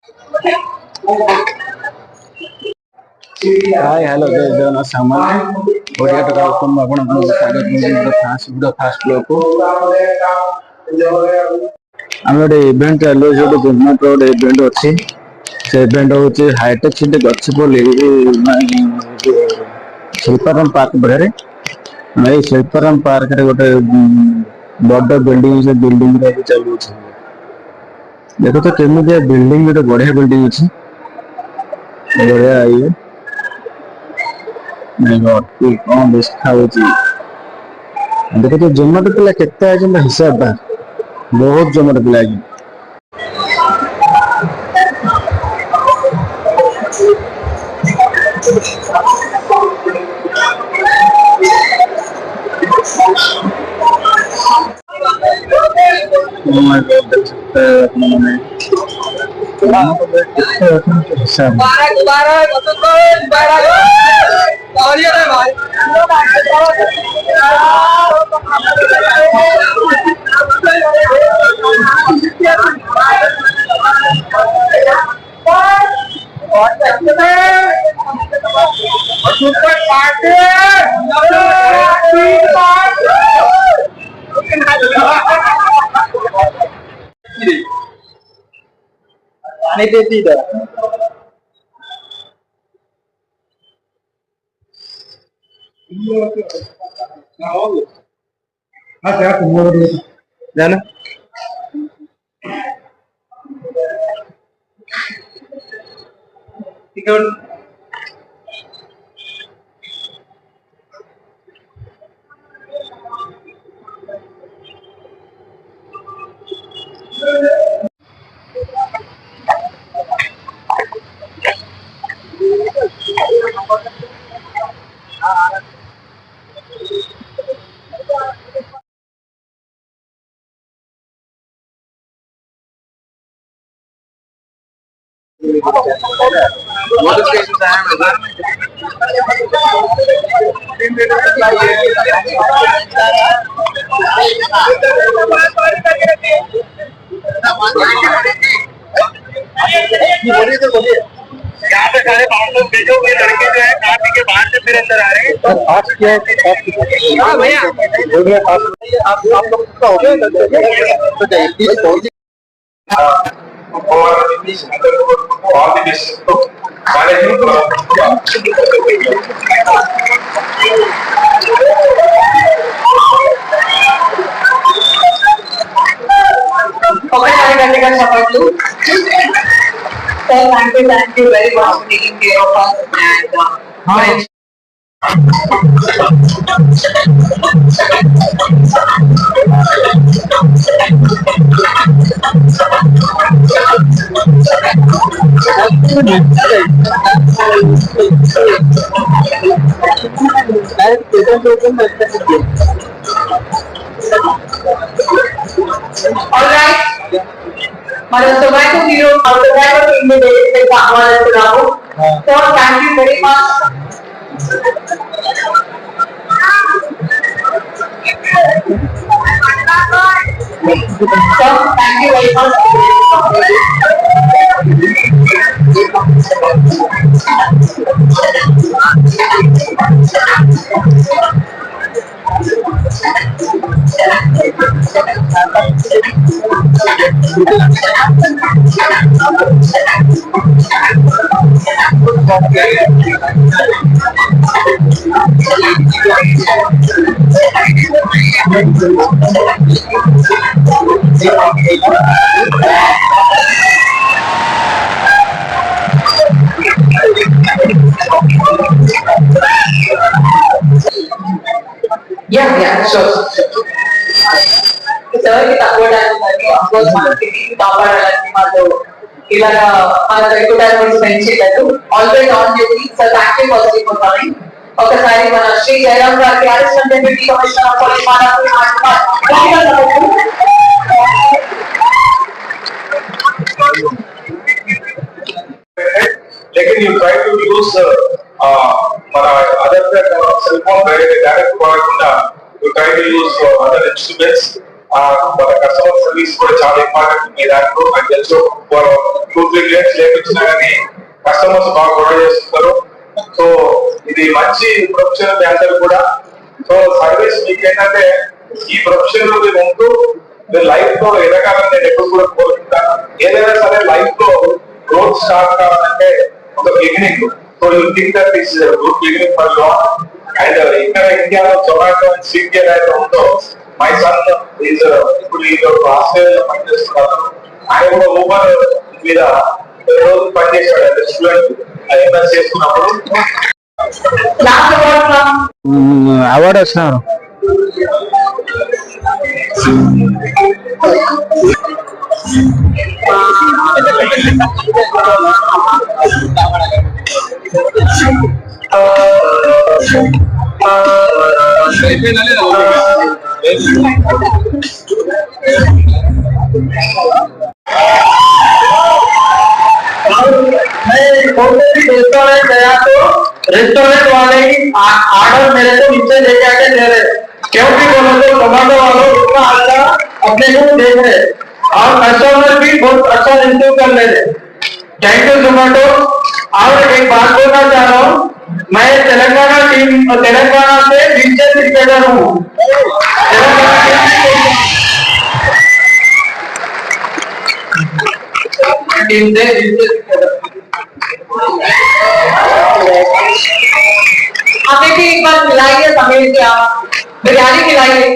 Hi hello जय जगन्नाथ सामान्य ओडिया टका उत्तम आपण स्वागत करछि फास्ट ब्लॉग को हम गोटे इवेंट चलो जो गवर्नमेंट रोड इवेंट अछि से इवेंट होछि हाईटेक सिटी गच्छपल्ली शिल्पाराम पार्क बहरे मैं शिल्पाराम पार्क रे गोटे बड़ बिल्डिंग से बिल्डिंग रे चलु छी देखो तो केमि बिल्डिंग गोटे बढ़िया बिल्डिंग अछि बढ़िया आई नहीं कौन देखा देखो तो जोमेटो पिला केते आइछन हिसाब बा बहुत जोमेटो पिला आइछन हिसाब नहीं देती इधर जाना What is यहाँ पे सारे बाउंसर्स भेजो हुए लड़के जो है खा पी के बाहर से फिर अंदर आ रहे हैं सर आज क्या है हाँ भैया आप लोग का हो गया और all the best. Thank you very much for taking care of us and Alright. Tomato hero, tomato team में देखते हैं हमारे चुनाव तो thank you very much. So thank you very much. Yeah, sure. Sir, kita buat of course marketing topper lagi malu. Ilaga mana regular friendship itu always on duty. So thank you for coming. ఒకసారి మన శ్రీ జయరామ్ గారికి assistant deputy commissioner of police लेकिन you try to use మన other cell phone where direct కాకుండా you try to use other instruments వాళ్ళ customer service కూడా చాలా important మీ దాంట్లో. నాకు తెలుసు 2-3 క్లియర్స్ లేపించినా కానీ కస్టమర్స్ బాగా గొడవ చేస్తుంటారు. సో ఇది మంచి ప్రొఫెషన్ మీ అందరు కూడా. సో సర్వీస్ మీకు ఏంటంటే ఈ ప్రొఫెషన్ లో మీరు ఉంటూ మీరు లైఫ్ లో ఎదగాలని నేను ఎప్పుడు కూడా కోరుకుంటాను. ఏదైనా సరే లైఫ్ లో గ్రోత్ స్టార్ట్ కావాలంటే ఒక beginning. So you think that this is good beginning for long. And ఇక్కడ ఇండియాలో జొమాటో అండ్ స్విగ్గీ ఏదైతే ఉందో మై సన్ ఈజ్ ఇప్పుడు ఈ ఆస్ట్రేలియాలో పనిచేస్తున్నారు. ఆయన కూడా ఊబర్ మీద రోజు పనిచేశాడు రెస్టారెంట్ ఎంఎస్ చేసుకున్నప్పుడు. అవార్డు వచ్చినారు. रेस्टोरेंट गया तो रेस्टोरेंट वाले ही ऑर्डर मेरे को नीचे लेके आके दे रहे, क्योंकि बोलो तो टमाटो वालों इतना अच्छा अपने को देख रहे और कस्टमर भी बहुत अच्छा रिसीव कर ले रहे। Thank you Zomato. और एक बात बोलना चाह रहा हूँ, मैं तेलंगाना से विंचर क्रिकेटर हूँ। हमें भी एक बार खिलाइए, समीर जी आप बिरयानी खिलाइए।